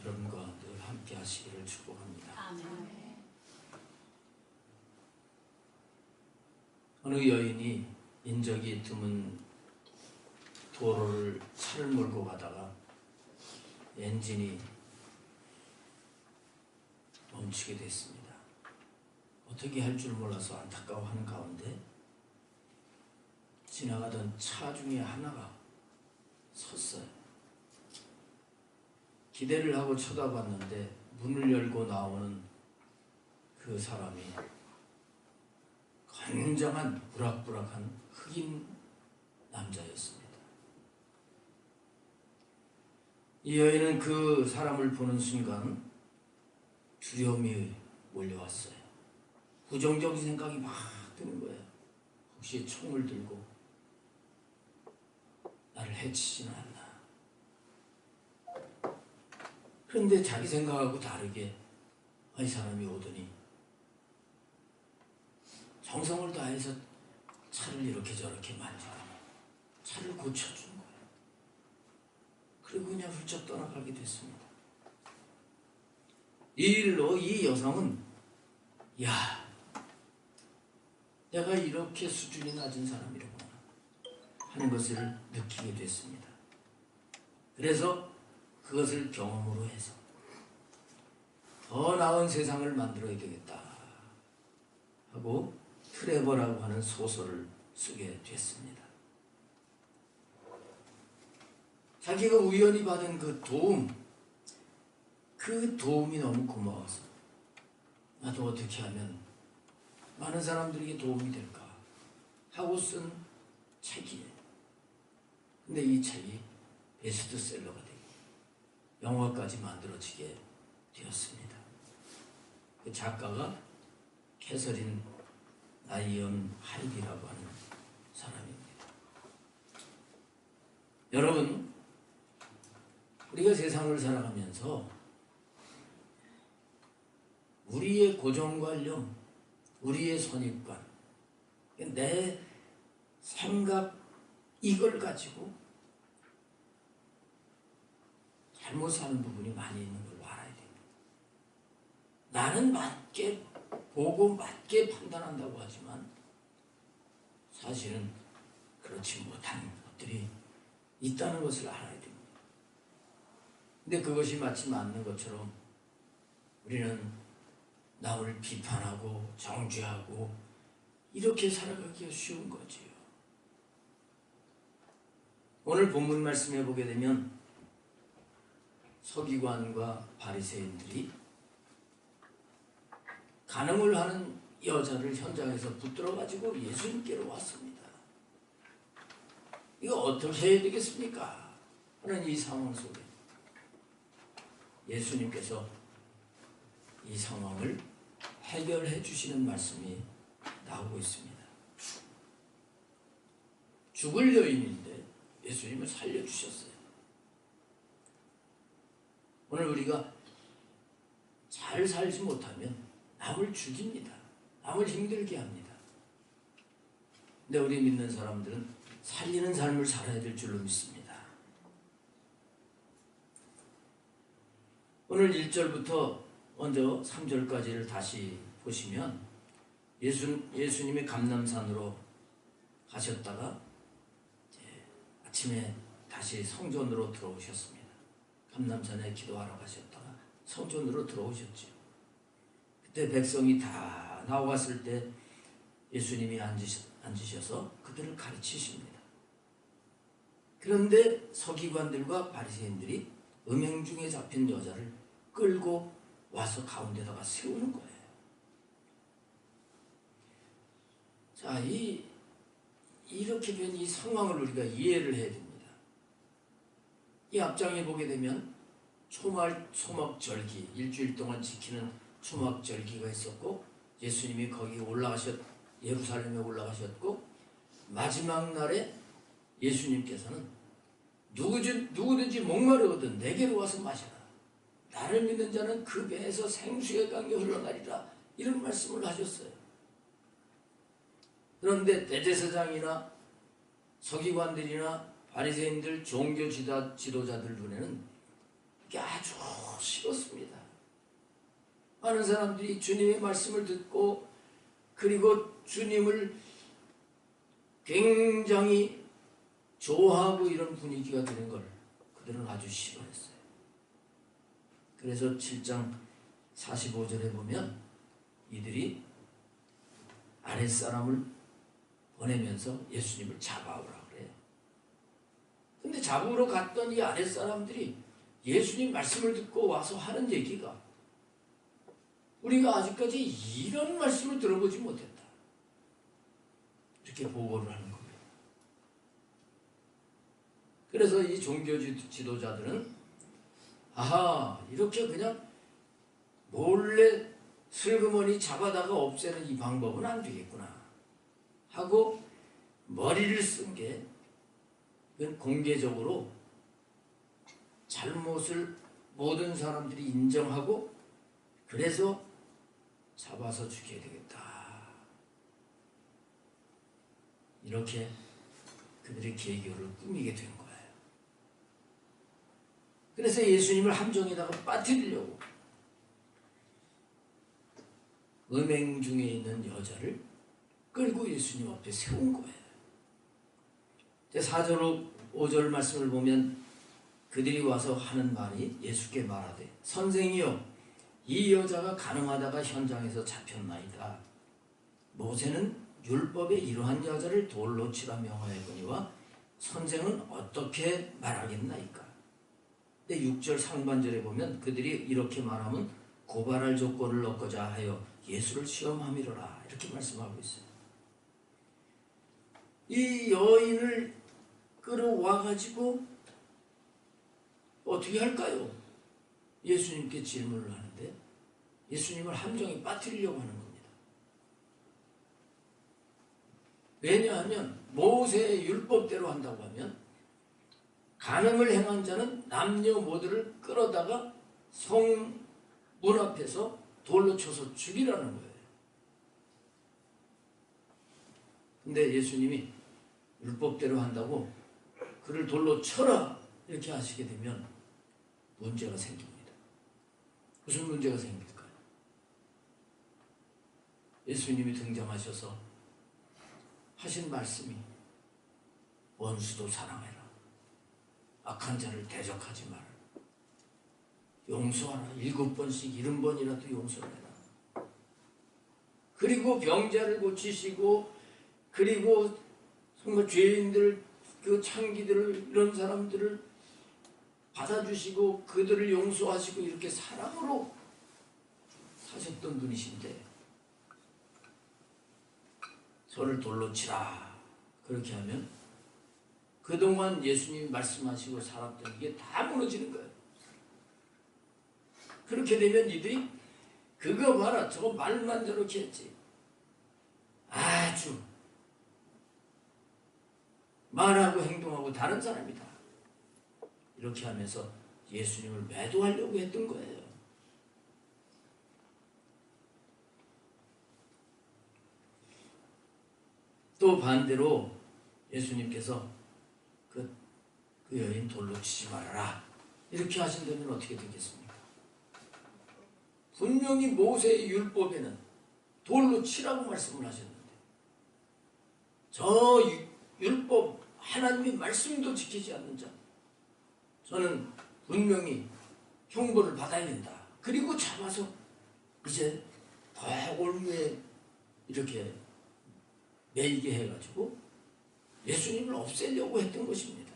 여러분과 늘 함께 하시기를 축복합니다. 아멘. 어느 여인이 인적이 드문 도로를 차를 몰고 가다가 엔진이 멈추게 됐습니다. 어떻게 할 줄 몰라서 안타까워하는 가운데 지나가던 차 중에 하나가 섰어요. 기대를 하고 쳐다봤는데 문을 열고 나오는 그 사람이 굉장한 부락부락한 흑인 남자였습니다. 이 여인은 그 사람을 보는 순간 두려움이 몰려왔어요. 부정적인 생각이 막 드는 거예요. 혹시 총을 들고 나를 해치지는 않나. 그런데 자기 생각하고 다르게 이 사람이 오더니 정성을 다해서 차를 이렇게 저렇게 만지고 차를 고쳐준 거예요. 그리고 그냥 훌쩍 떠나가게 됐습니다. 이 일로 이 여성은 야, 내가 이렇게 수준이 낮은 사람이라구나 하는 것을 느끼게 됐습니다. 그래서 그것을 경험으로 해서 더 나은 세상을 만들어야 되겠다 하고 트레버라고 하는 소설을 쓰게 됐습니다. 자기가 우연히 받은 그 도움이 너무 고마워서 나도 어떻게 하면 많은 사람들에게 도움이 될까 하고 쓴 책이에요. 근데 이 책이 베스트셀러가 되고 영화까지 만들어지게 되었습니다. 그 작가가 캐서린 나이언 하이디라고 하는 사람입니다. 여러분, 우리가 세상을 살아가면서 우리의 고정관념, 우리의 선입관, 내 생각 이걸 가지고 잘못 사는 부분이 많이 있는 걸 알아야 됩니다. 나는 맞게 보고 맞게 판단한다고 하지만 사실은 그렇지 못한 것들이 있다는 것을 알아야 됩니다. 근데 그것이 마치 맞는 것처럼 우리는 남을 비판하고 정죄하고 이렇게 살아가기가 쉬운 거지요. 오늘 본문 말씀해 보게 되면 서기관과 바리새인들이 간음을 하는 여자를 현장에서 붙들어 가지고 예수님께로 왔습니다. 이거 어떻게 해야 되겠습니까? 하는 이 상황 속에 예수님께서 이 상황을 해결해 주시는 말씀이 나오고 있습니다. 죽을 여인인데 예수님을 살려주셨어요. 오늘 우리가 잘 살지 못하면 남을 죽입니다. 남을 힘들게 합니다. 근데 우리 믿는 사람들은 살리는 삶을 살아야 될 줄로 믿습니다. 오늘 1절부터 먼저 3절까지를 다시 보시면 예수님이 감람산으로 가셨다가 아침에 다시 성전으로 들어오셨습니다. 감람산에 기도하러 가셨다가 성전으로 들어오셨죠. 그때 백성이 다 나왔을 때 예수님이 앉으셔서 그들을 가르치십니다. 그런데 서기관들과 바리새인들이 음행 중에 잡힌 여자를 끌고 와서 가운데다가 세우는 거예요. 자, 이렇게 된 이 상황을 우리가 이해를 해야 됩니다. 이 앞장에 보게 되면 초막절기, 일주일 동안 지키는 초막절기가 있었고 예수님이 거기 예루살렘에 올라가셨고 마지막 날에 예수님께서는 누구든지 목마르거든 내게로 와서 마셔라. 나를 믿는 자는 그 배에서 생수의 강이 흘러나리라. 이런 말씀을 하셨어요. 그런데 대제사장이나 서기관들이나 바리새인들 종교 지도자들 눈에는 이게 아주 많은 사람들이 주님의 말씀을 듣고 그리고 주님을 굉장히 좋아하고 이런 분위기가 되는 걸 그들은 아주 싫어했어요. 그래서 7장 45절에 보면 이들이 아랫사람을 보내면서 예수님을 잡아오라 그래요. 근데 잡으러 갔던 이 아랫사람들이 예수님 말씀을 듣고 와서 하는 얘기가 우리가 아직까지 이런 말씀을 들어보지 못했다. 이렇게 보고를 하는 거예요. 그래서 이 종교 지도자들은 아하, 이렇게 그냥 몰래 슬그머니 잡아다가 없애는 이 방법은 안 되겠구나 하고 머리를 쓴 게 공개적으로 잘못을 모든 사람들이 인정하고 그래서 잡아서 죽여야 되겠다. 이렇게 그들의 계교를 꾸미게 된 거예요. 그래서 예수님을 함정에다가 빠뜨리려고 음행 중에 있는 여자를 끌고 예수님 앞에 세운 거예요. 4절 5절 말씀을 보면 그들이 와서 하는 말이 예수께 말하되 선생이여 이 여자가 가늠하다가 현장에서 잡혔나이다. 모세는 율법에 이러한 여자를 돌로 치라 명하였거니와 선생은 어떻게 말하겠나이까. 근데 6절 상반절에 보면 그들이 이렇게 말하면 고발할 조건을 얻고자 하여 예수를 시험함이로라 이렇게 말씀하고 있어요. 이 여인을 끌어와가지고 어떻게 할까요? 예수님께 질문을 하는데 예수님을 함정에 빠뜨리려고 하는 겁니다. 왜냐하면 모세의 율법대로 한다고 하면 간음을 행한 자는 남녀 모두를 끌어다가 성 문 앞에서 돌로 쳐서 죽이라는 거예요. 근데 예수님이 율법대로 한다고 그를 돌로 쳐라 이렇게 하시게 되면 문제가 생깁니다. 무슨 문제가 생길까요? 예수님이 등장하셔서 하신 말씀이 원수도 사랑해라. 악한 자를 대적하지 마라. 용서하라. 7번씩 70번이라도 용서를 해라. 그리고 병자를 고치시고 그리고 정말 죄인들 그 창기들을 이런 사람들을 받아주시고 그들을 용서하시고 이렇게 사랑으로 사셨던 분이신데 저를 돌로 치라 그렇게 하면 그동안 예수님이 말씀하시고 살았던 게 다 무너지는 거예요. 그렇게 되면 이들이 그거 봐라 저거 말만 저렇게 했지 아주 말하고 행동하고 다른 사람이다 이렇게 하면서 예수님을 매도하려고 했던 거예요. 또 반대로 예수님께서 그 여인 돌로 치지 말아라 이렇게 하신다면 어떻게 되겠습니까? 분명히 모세의 율법에는 돌로 치라고 말씀을 하셨는데 저 율법 하나님의 말씀도 지키지 않는 자 저는 분명히 형벌을 받아야 된다. 그리고 잡아서 이제 더 올무에 이렇게 매이게 해가지고 예수님을 없애려고 했던 것입니다.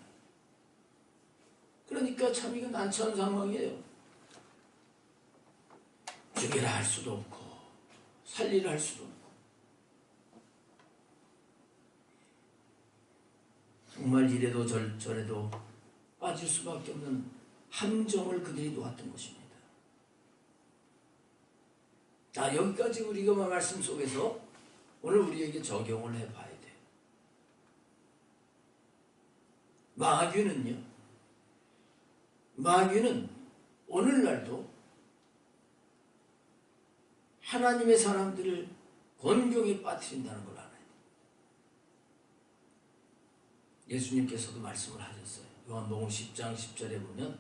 그러니까 참 이거 난처한 상황이에요. 죽이라 할 수도 없고 살리라 할 수도 없고 정말 이래도 저래도 빠질 수밖에 없는 함정을 그들이 놓았던 것입니다. 자, 여기까지 우리가 말씀 속에서 오늘 우리에게 적용을 해봐야 돼요. 마귀는 오늘날도 하나님의 사람들을 곤경에 빠뜨린다는 걸 알아야 돼요. 예수님께서도 말씀을 하셨어요. 요한복음 10장 10절에 보면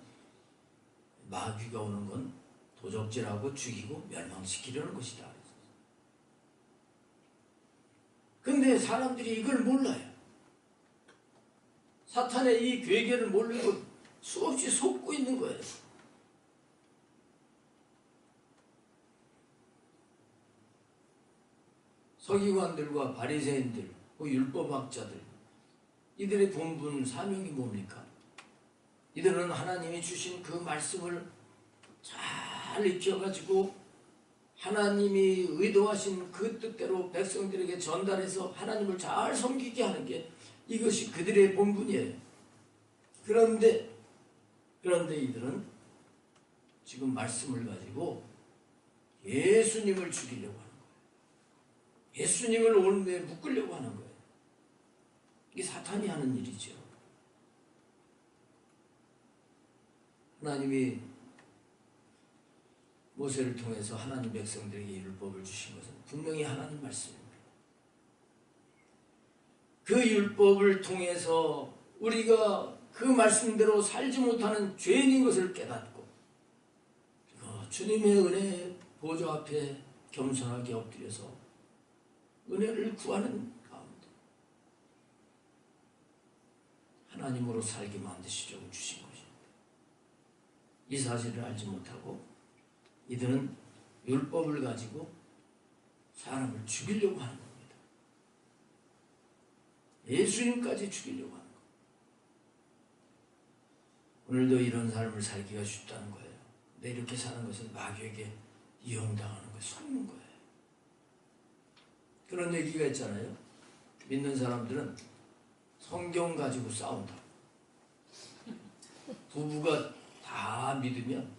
마귀가 오는 건 도적질하고 죽이고 멸망시키려는 것이다. 근데 사람들이 이걸 몰라요. 사탄의 이 괴계를 모르고 수없이 속고 있는 거예요. 서기관들과 바리새인들, 율법학자들, 이들의 본분 사명이 뭡니까? 이들은 하나님이 주신 그 말씀을 잘 익혀가지고 하나님이 의도하신 그 뜻대로 백성들에게 전달해서 하나님을 잘 섬기게 하는 게 이것이 그들의 본분이에요. 그런데 이들은 지금 말씀을 가지고 예수님을 죽이려고 하는 거예요. 예수님을 올무에 묶으려고 하는 거예요. 이게 사탄이 하는 일이죠. 하나님이 모세를 통해서 하나님 백성들에게 율법을 주신 것은 분명히 하나님 말씀입니다. 그 율법을 통해서 우리가 그 말씀대로 살지 못하는 죄인인 것을 깨닫고 주님의 은혜 보좌 앞에 겸손하게 엎드려서 은혜를 구하는 가운데 하나님으로 살게 만드시려고 주신 것입니다. 이 사실을 알지 못하고 이들은 율법을 가지고 사람을 죽이려고 하는 겁니다. 예수님까지 죽이려고 하는 겁니다. 오늘도 이런 삶을 살기가 쉽다는 거예요. 근데 이렇게 사는 것은 마귀에게 이용당하는 거예요. 속는 거예요. 그런 얘기가 있잖아요. 믿는 사람들은 성경 가지고 싸운다고. 부부가 다 믿으면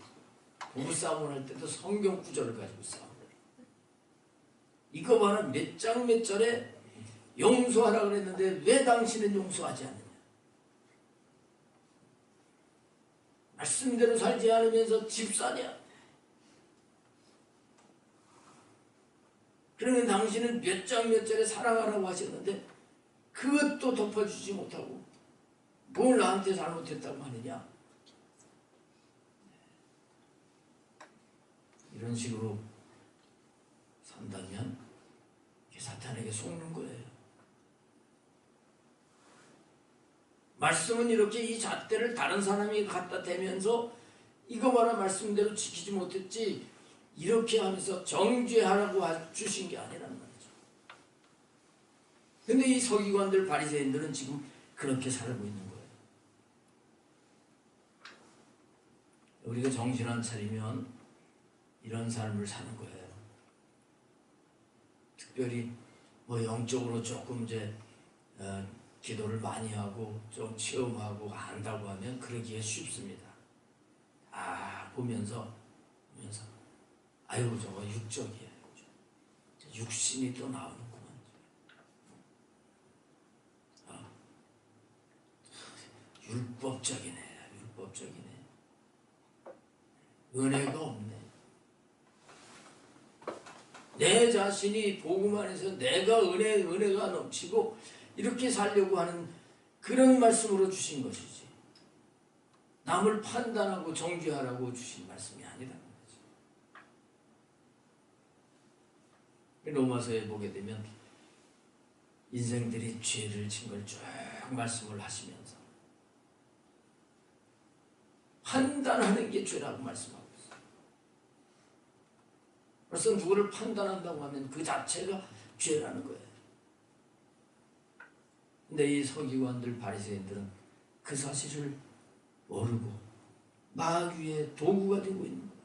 부부싸움을 할 때도 성경 구절을 가지고 싸워요. 이거 봐라, 몇 장 몇 절에 용서하라 그랬는데 왜 당신은 용서하지 않느냐. 말씀대로 살지 않으면서 집사냐. 그러면 당신은 몇 장 몇 절에 사랑하라고 하셨는데 그것도 덮어주지 못하고 뭘 나한테 잘못했다고 하느냐. 이런 식으로 산다면 사탄에게 속는 거예요. 말씀은 이렇게 이 잣대를 다른 사람이 갖다 대면서 이거 봐라 말씀대로 지키지 못했지 이렇게 하면서 정죄하라고 주신 게 아니란 말이죠. 근데 이 서기관들 바리새인들은 지금 그렇게 살고 있는 거예요. 우리가 정신 안 차리면 이런 삶을 사는 거예요. 특별히 뭐 영적으로 조금 이제 기도를 많이 하고 좀 체험하고 안다고 하면 그러기에 쉽습니다. 보면서 아이고 저거 육적이에요. 육신이 또 나오는구만. 율법적이네. 은혜가 없네. 내 자신이 복음 안에서 내가 은혜가 넘치고 이렇게 살려고 하는 그런 말씀으로 주신 것이지. 남을 판단하고 정죄하라고 주신 말씀이 아니라는 거지. 로마서에 보게 되면 인생들이 죄를 진 걸 쭉 말씀을 하시면서 판단하는 게 죄라고 말씀하고 있어요. 벌써 누구를 판단한다고 하면 그 자체가 죄라는 거예요. 근데 이 서기관들 바리새인들은 그 사실을 모르고 마귀의 도구가 되고 있는 거예요.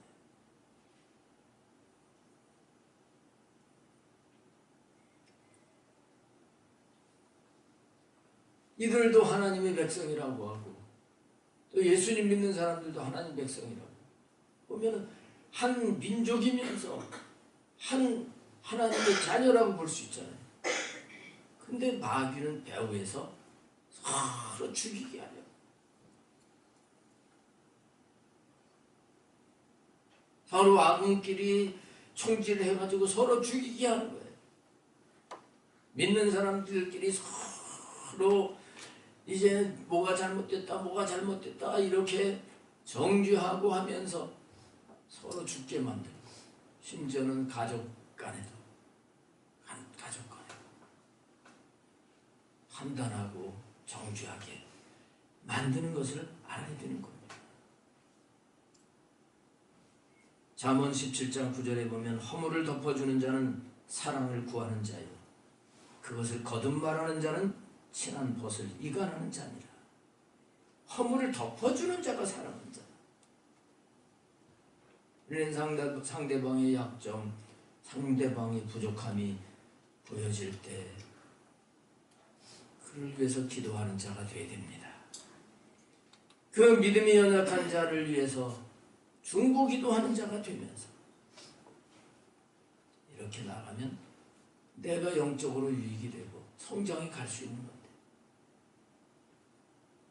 이들도 하나님의 백성이라고 하고 또 예수님 믿는 사람들도 하나님 백성이라고 보면 한 민족이면서 한 하나님의 자녀라고 볼 수 있잖아요. 근데 마귀는 배후에서 서로 죽이게 하려고. 서로 아군끼리 총질을 해가지고 서로 죽이게 하는 거예요. 믿는 사람들끼리 서로 이제 뭐가 잘못됐다 이렇게 정죄하고 하면서 서로 죽게 만들고, 심지어는 가족 간에도, 가족 간에도 판단하고 정죄하게 만드는 것을 알아야 되는 겁니다. 잠언 17장 9절에 보면 허물을 덮어주는 자는 사랑을 구하는 자요, 그것을 거듭 말하는 자는 친한 벗을 이간하는 자니라. 허물을 덮어주는 자가 사랑하는 자. 우리는 상대방의 약점, 상대방의 부족함이 보여질 때 그를 위해서 기도하는 자가 되어야 됩니다. 그 믿음이 연약한 자를 위해서 중보기도하는 자가 되면서 이렇게 나가면 내가 영적으로 유익이 되고 성장에 갈 수 있는 건데,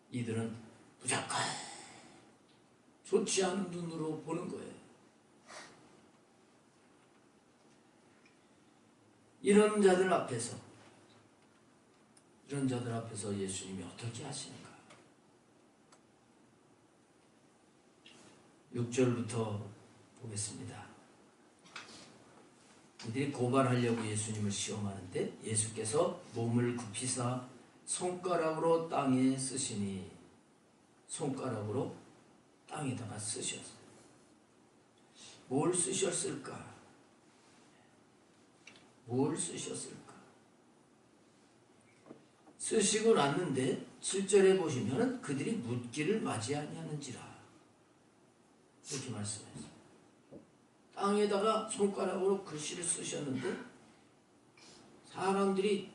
이들은 무조건 좋지 않은 눈으로 보는 거예요. 이런 자들 앞에서 예수님이 어떻게 하시는가? 6절부터 보겠습니다. 이들이 고발하려고 예수님을 시험하는데 예수께서 몸을 굽히사 손가락으로 땅에 쓰시니, 손가락으로 땅에다가 쓰셨어요. 뭘 쓰셨을까? 뭘 쓰셨을까? 쓰시고 났는데 7절에 보시면 그들이 묻기를 맞이 아니하는지라 이렇게 말씀했어요. 땅에다가 손가락으로 글씨를 쓰셨는데 사람들이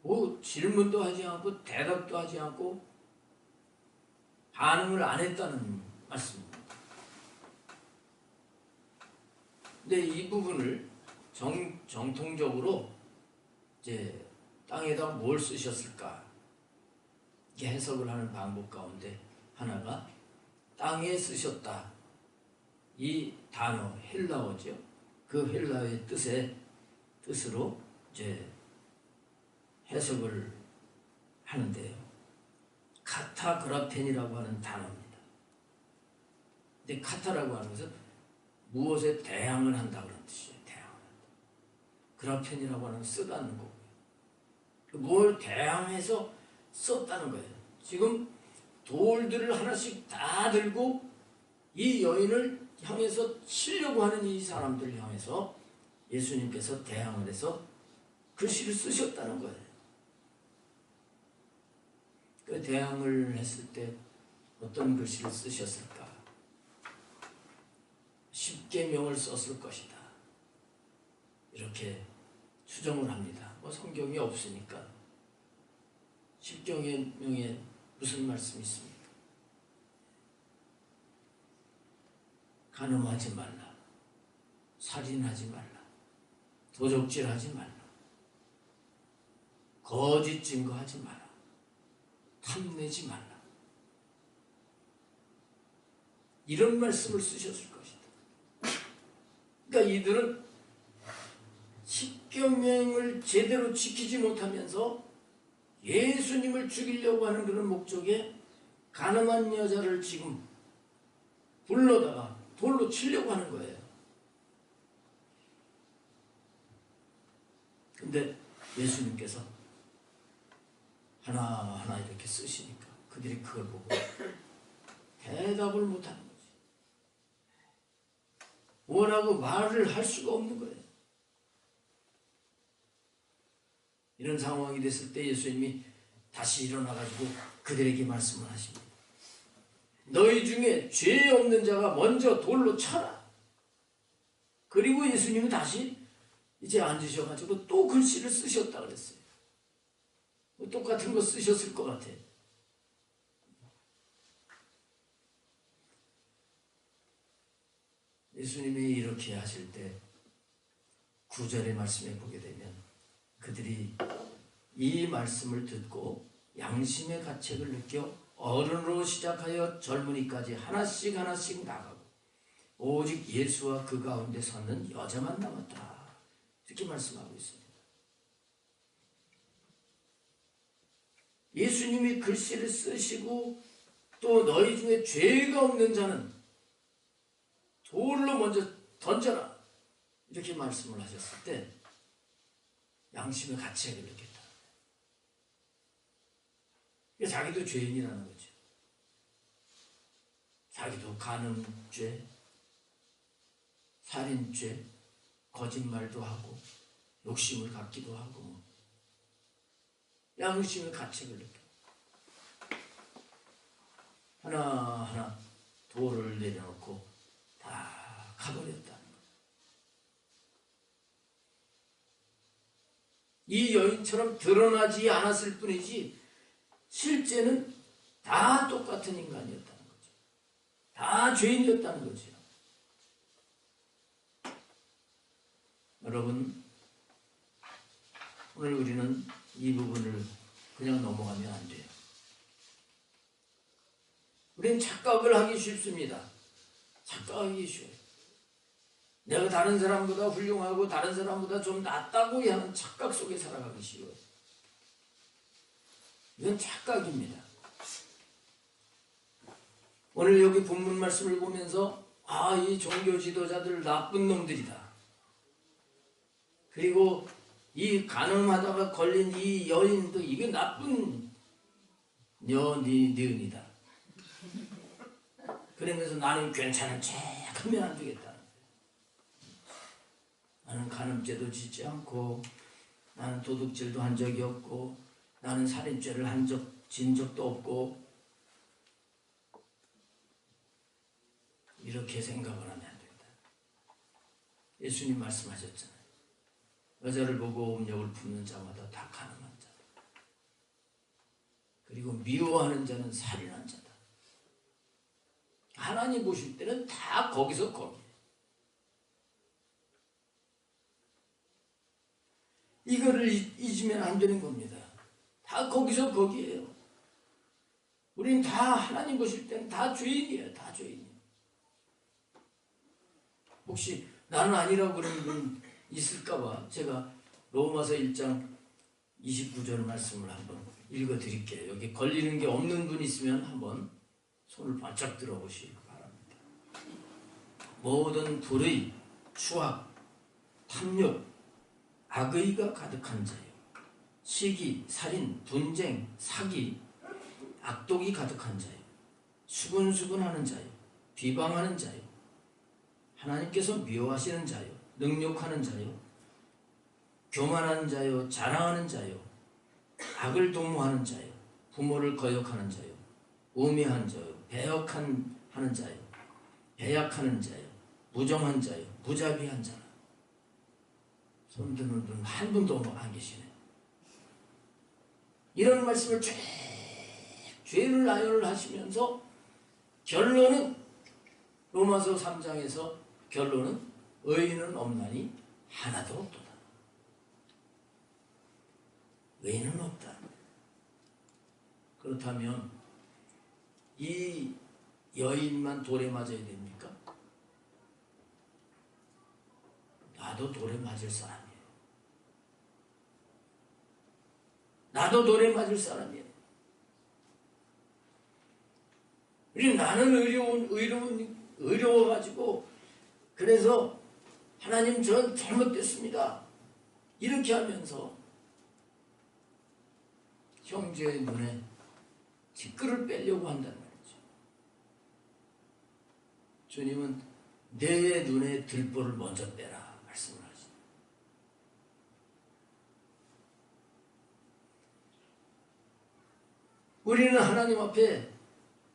뭐 질문도 하지 않고 대답도 하지 않고 반응을 안 했다는 말씀입니다. 근데 이 부분을 정통적으로 이제 땅에다 뭘 쓰셨을까? 이게 해석을 하는 방법 가운데 하나가 땅에 쓰셨다. 이 단어 헬라어죠. 그 헬라어의 뜻으로 이제 해석을 하는데요. 카타그라펜이라고 하는 단어입니다. 근데 카타라고 하는 것은 무엇에 대항을 한다 그런 뜻이에요. 대항을 한다. 그라펜이라고 하는 건 쓰다는 거고요. 뭘 대항해서 썼다는 거예요. 지금 돌들을 하나씩 다 들고 이 여인을 향해서 치려고 하는 이 사람들을 향해서 예수님께서 대항을 해서 글씨를 쓰셨다는 거예요. 그 대항을 했을 때 어떤 글씨를 쓰셨을까? 십계명을 썼을 것이다. 이렇게 추정을 합니다. 뭐 성경이 없으니까. 십계명에 무슨 말씀이 있습니까? 간음하지 말라, 살인하지 말라, 도적질하지 말라, 거짓 증거하지 마라, 탐내지 말라. 이런 말씀을 쓰셨을 것이다. 그러니까 이들은 십계명을 제대로 지키지 못하면서 예수님을 죽이려고 하는 그런 목적에 가늠한 여자를 지금 불러다가 돌로 치려고 하는 거예요. 근데 예수님께서 하나하나 이렇게 쓰시니까 그들이 그걸 보고 대답을 못하는 거지. 원하고 말을 할 수가 없는 거예요. 이런 상황이 됐을 때 예수님이 다시 일어나가지고 그들에게 말씀을 하십니다. 너희 중에 죄 없는 자가 먼저 돌로 쳐라. 그리고 예수님은 다시 이제 앉으셔가지고 또 글씨를 쓰셨다 그랬어요. 똑같은 거 쓰셨을 것 같아. 예수님이 이렇게 하실 때 9절의 말씀에 보게 되면 그들이 이 말씀을 듣고 양심의 가책을 느껴 어른으로 시작하여 젊은이까지 하나씩 나가고 오직 예수와 그 가운데 섰는 여자만 남았다. 이렇게 말씀하고 있습니다. 예수님이 글씨를 쓰시고 또 너희 중에 죄가 없는 자는 돌로 먼저 던져라. 이렇게 말씀을 하셨을 때 양심의 가책을 느꼈다. 자기도 죄인이라는 거죠. 자기도 간음죄, 살인죄, 거짓말도 하고 욕심을 갖기도 하고 양심의 가책을 느껴 하나하나 돌을 내려놓고 다 가버렸다는 것. 이 여인처럼 드러나지 않았을 뿐이지 실제는 다 똑같은 인간이었다는 거죠. 다 죄인이었다는 거죠. 여러분, 오늘 우리는 이 부분을 그냥 넘어가면 안 돼요. 우리는 착각을 하기 쉽습니다. 착각하기 쉬워요. 내가 다른 사람보다 훌륭하고 다른 사람보다 좀 낫다고 하는 착각 속에 살아가기 쉬워요. 이건 착각입니다. 오늘 여기 본문 말씀을 보면서 이 종교 지도자들 나쁜 놈들이다. 그리고 이 간음하다가 걸린 이 여인도 이게 나쁜 니은이다. 그러면서 나는 괜찮은 척 하면 안 되겠다. 나는 간음죄도 짓지 않고 나는 도둑질도 한 적이 없고 나는 살인죄를 진 적도 없고 이렇게 생각을 하면 안 된다. 예수님 말씀하셨잖아요. 여자를 보고 음욕을 품는 자마다 다 가늠한 자다. 그리고 미워하는 자는 살인한 자다. 하나님 보실 때는 다 거기서 거기에요. 이거를 잊으면 안 되는 겁니다. 다 거기서 거기에요. 우린 다 하나님 보실 때는 다 죄인이에요. 다 죄인이에요. 혹시 나는 아니라고 그러는 분 있을까봐 제가 로마서 1장 29절 말씀을 한번 읽어드릴게요. 여기 걸리는 게 없는 분 있으면 한번 손을 바짝 들어보시기 바랍니다. 모든 불의, 추악, 탐욕, 악의가 가득한 자요. 시기, 살인, 분쟁, 사기, 악독이 가득한 자요. 수근수근하는 자요. 비방하는 자요. 하나님께서 미워하시는 자요. 능욕하는 자요. 교만한 자요. 자랑하는 자요. 악을 도모하는 자요. 부모를 거역하는 자요. 우매한 자요. 배역하는 자요. 배약하는 자요. 무정한 자요. 무자비한 자라. 손 드는 분 한 분도 안 계시네. 이런 말씀을 쭉 죄를 나열을 하시면서 결론은 로마서 3장에서 결론은 의인은 없나니 하나도 없도다. 의인은 없다. 그렇다면 이 여인만 돌에 맞아야 됩니까? 나도 돌에 맞을 사람이에요. 나도 돌에 맞을 사람이에요. 그리고 나는 의로워가지고 그래서 하나님 전 잘못됐습니다. 이렇게 하면서 형제의 눈에 티끌을 빼려고 한다는 말이죠. 주님은 내 눈에 들보를 먼저 빼라 말씀을 하시죠. 우리는 하나님 앞에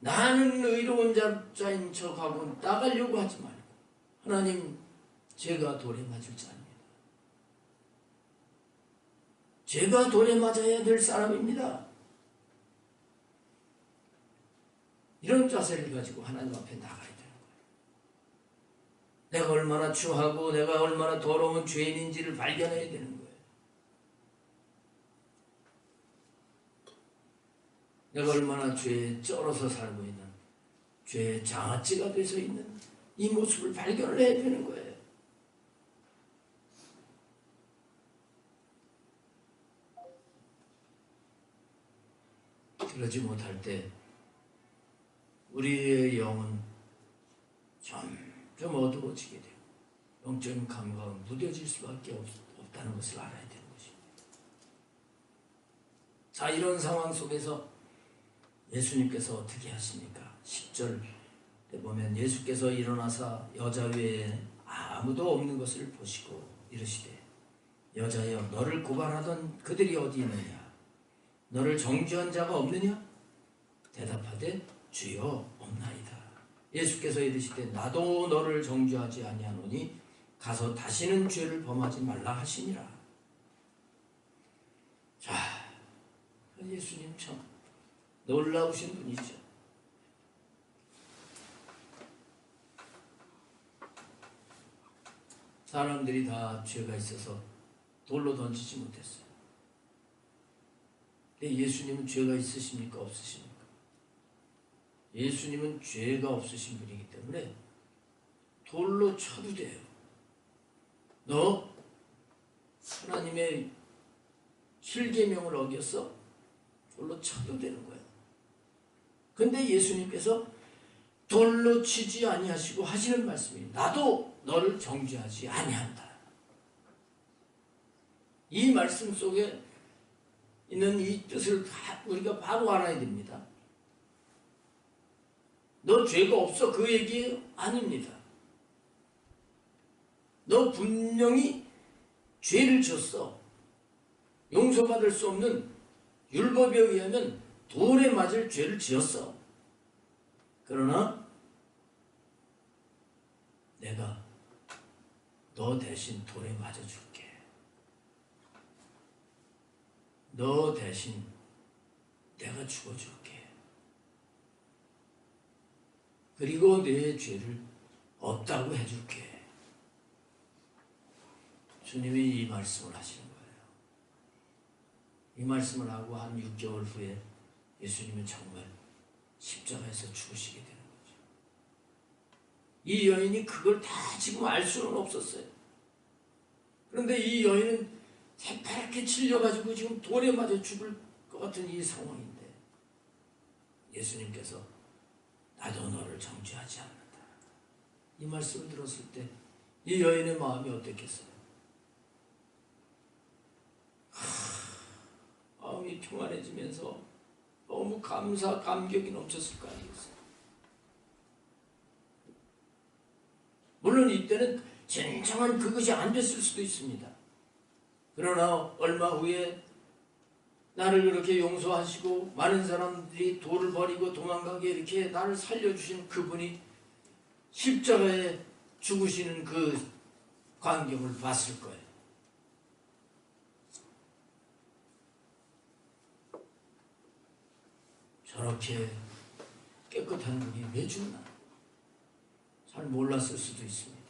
나는 의로운 자인 척하고 나가려고 하지 말고 하나님 제가 돌에 맞을 자입니다. 제가 돌에 맞아야 될 사람입니다. 이런 자세를 가지고 하나님 앞에 나가야 되는 거예요. 내가 얼마나 추하고 내가 얼마나 더러운 죄인인지를 발견해야 되는 거예요. 내가 얼마나 죄에 쩔어서 살고 있는 죄의 장아찌가 돼서 있는 이 모습을 발견을 해야 되는 거예요. 그러지 못할 때 우리의 영은 점점 좀 어두워지게 되고 영적인 감각은 무뎌질 수밖에 없다는 것을 알아야 되는 것입니다. 자, 이런 상황 속에서 예수님께서 어떻게 하십니까? 10절에 보면 예수께서 일어나사 여자 외에 아무도 없는 것을 보시고 이르시되 여자여 너를 고발하던 그들이 어디 있느냐? 너를 정죄한 자가 없느냐? 대답하되 주여 없나이다. 예수께서 이르시되 나도 너를 정죄하지 아니하노니 가서 다시는 죄를 범하지 말라 하시니라. 자, 예수님 참 놀라우신 분이죠. 사람들이 다 죄가 있어서 돌로 던지지 못했어요. 근데 예수님은 죄가 있으십니까? 없으십니까? 예수님은 죄가 없으신 분이기 때문에 돌로 쳐도 돼요. 너 하나님의 십계명을 어겼어? 돌로 쳐도 되는 거예요. 근데 예수님께서 돌로 치지 아니하시고 하시는 말씀이 나도 너를 정죄하지 아니한다. 이 말씀 속에 있는 이 뜻을 우리가 바로 알아야 됩니다. 너 죄가 없어 그 얘기예요? 아닙니다. 너 분명히 죄를 지었어. 용서받을 수 없는 율법에 의하면 돌에 맞을 죄를 지었어. 그러나 내가 너 대신 돌에 맞아줄게. 너 대신 내가 죽어줄게. 그리고 내 죄를 없다고 해줄게. 주님이 이 말씀을 하시는 거예요. 이 말씀을 하고 한 6개월 후에 예수님은 정말 십자가에서 죽으시게 되는 거죠. 이 여인이 그걸 다 지금 알 수는 없었어요. 그런데 이 여인은 새파랗게 찔려가지고 지금 돌에 맞아 죽을 것 같은 이 상황인데 예수님께서 나도 너를 정죄하지 않는다. 이 말씀을 들었을 때 이 여인의 마음이 어땠겠어요? 마음이 평안해지면서 너무 감격이 넘쳤을 거 아니겠어요? 물론 이때는 진정한 그것이 안 됐을 수도 있습니다. 그러나 얼마 후에 나를 그렇게 용서하시고 많은 사람들이 돌을 버리고 도망가게 이렇게 나를 살려주신 그분이 십자가에 죽으시는 그 광경을 봤을 거예요. 저렇게 깨끗한 분이 왜 죽나? 잘 몰랐을 수도 있습니다.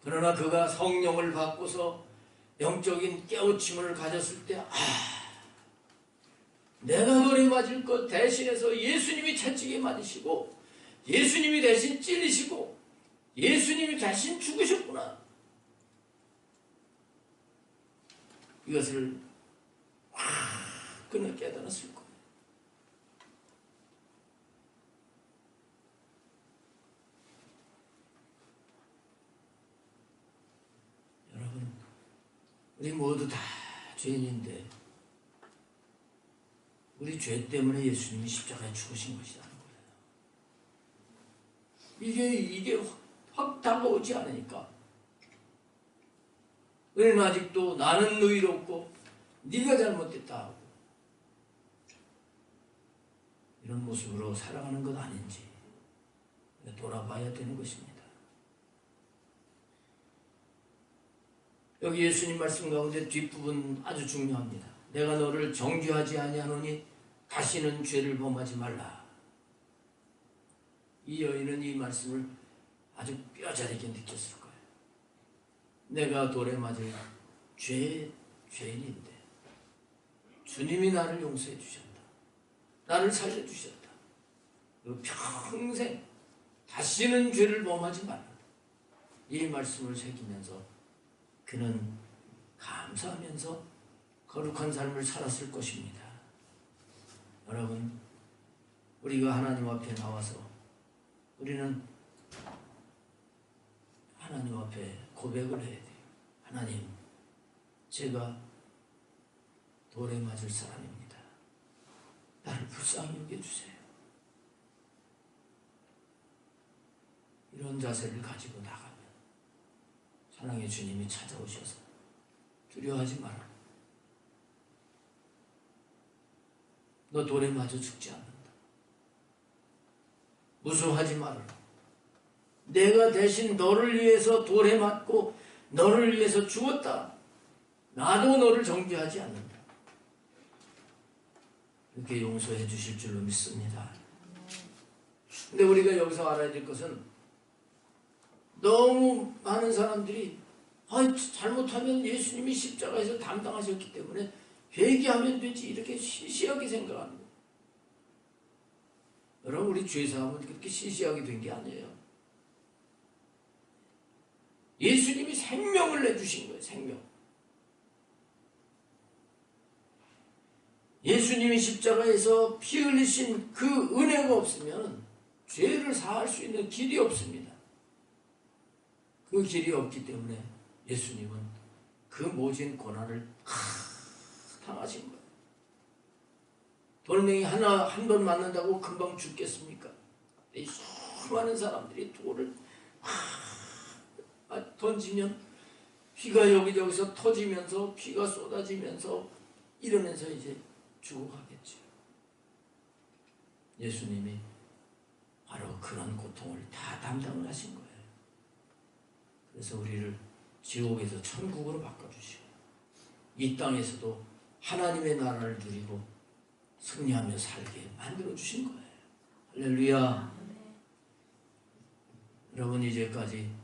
그러나 그가 성령을 받고서 영적인 깨우침을 가졌을 때 내가 돌에 맞을 것 대신해서 예수님이 채찍에 맞으시고 예수님이 대신 찔리시고 예수님이 대신 죽으셨구나. 이것을 그는 깨달았을 거예요. 여러분, 우리 모두 다 죄인인데 우리 죄 때문에 예수님이 십자가에 죽으신 것이라는 거예요. 이게 확 다가오지 않으니까 우리는 아직도 나는 의롭고 네가 잘못됐다 하고 이런 모습으로 살아가는 것 아닌지 돌아봐야 되는 것입니다. 여기 예수님 말씀 가운데 뒷부분 아주 중요합니다. 내가 너를 정죄하지 아니하노니 다시는 죄를 범하지 말라. 이 여인은 이 말씀을 아주 뼈저리게 느꼈을 거예요. 내가 돌에 맞을 죄인인데 주님이 나를 용서해 주셨다. 나를 살려주셨다. 그리고 평생 다시는 죄를 범하지 말라. 이 말씀을 새기면서 그는 감사하면서 거룩한 삶을 살았을 것입니다. 여러분, 우리가 하나님 앞에 나와서 우리는 하나님 앞에 고백을 해야 돼요. 하나님, 제가 돌에 맞을 사람입니다. 나를 불쌍히 여겨주세요. 이런 자세를 가지고 나가면 사랑의 주님이 찾아오셔서 두려워하지 마라. 너 돌에 맞아 죽지 않는다. 무서워하지 말아라. 내가 대신 너를 위해서 돌에 맞고 너를 위해서 죽었다. 나도 너를 정죄하지 않는다. 이렇게 용서해 주실 줄로 믿습니다. 근데 우리가 여기서 알아야 될 것은 너무 많은 사람들이 잘못하면 예수님이 십자가에서 담당하셨기 때문에 회개하면 되지 이렇게 시시하게 생각합니다. 여러분, 우리 죄사함은 그렇게 시시하게 된 게 아니에요. 예수님이 생명을 내주신 거예요. 생명. 예수님이 십자가에서 피 흘리신 그 은혜가 없으면 죄를 사할 수 있는 길이 없습니다. 그 길이 없기 때문에 예수님은 그 모진 고난을 당하신 거예요. 돌멩이 하나 한 번 맞는다고 금방 죽겠습니까? 이 수많은 사람들이 돌을 던지면 피가 여기저기서 터지면서 피가 쏟아지면서 이러면서 이제 죽어가겠죠. 예수님이 바로 그런 고통을 다 담당을 하신 거예요. 그래서 우리를 지옥에서 천국으로 바꿔주시고 이 땅에서도 하나님의 나라를 누리고 승리하며 살게 만들어주신 거예요. 할렐루야. 여러분, 이제까지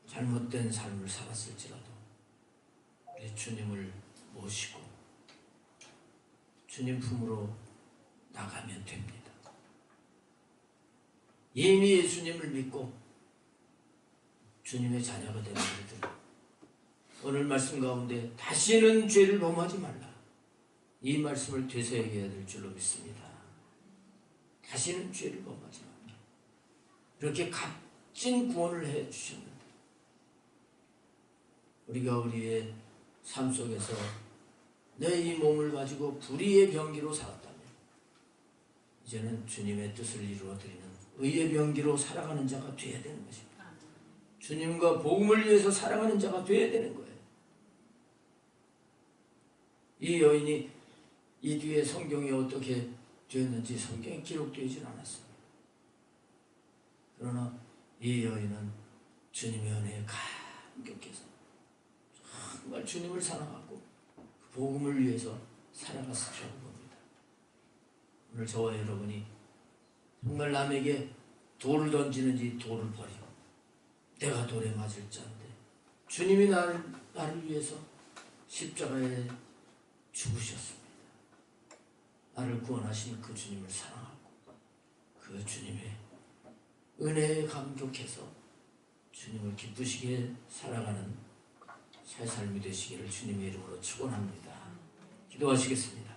잘못된 삶을 살았을지라도 우리 주님을 모시고 주님 품으로 나가면 됩니다. 이미 예수님을 믿고 주님의 자녀가 된 우리들, 오늘 말씀 가운데 다시는 죄를 범하지 말라, 이 말씀을 되새겨야 될 줄로 믿습니다. 다시는 죄를 범하지 말라. 이렇게 값진 구원을 해 주셨는데 우리가 우리의 삶 속에서 내 이 몸을 가지고 불의의 병기로 살았다면 이제는 주님의 뜻을 이루어드리는 의의 병기로 살아가는 자가 되어야 되는 것입니다. 주님과 복음을 위해서 살아가는 자가 되어야 되는 거예요. 이 여인이 이 뒤에 성경이 어떻게 되었는지 성경에 기록되어있진 않았습니다. 그러나 이 여인은 주님의 은혜에 감격해서 정말 주님을 사랑하고 복음을 위해서 살아갔으라고 봅니다. 오늘 저와 여러분이 정말 남에게 돌을 던지는지 돌을 버리고 내가 돌에 맞을 자인데 주님이 나를 위해서 십자가에 죽으셨습니다. 나를 구원하신 그 주님을 사랑하고 그 주님의 은혜에 감격해서 주님을 기쁘시게 살아가는 새 삶이 되시기를 주님의 이름으로 축원합니다. 기도하시겠습니다.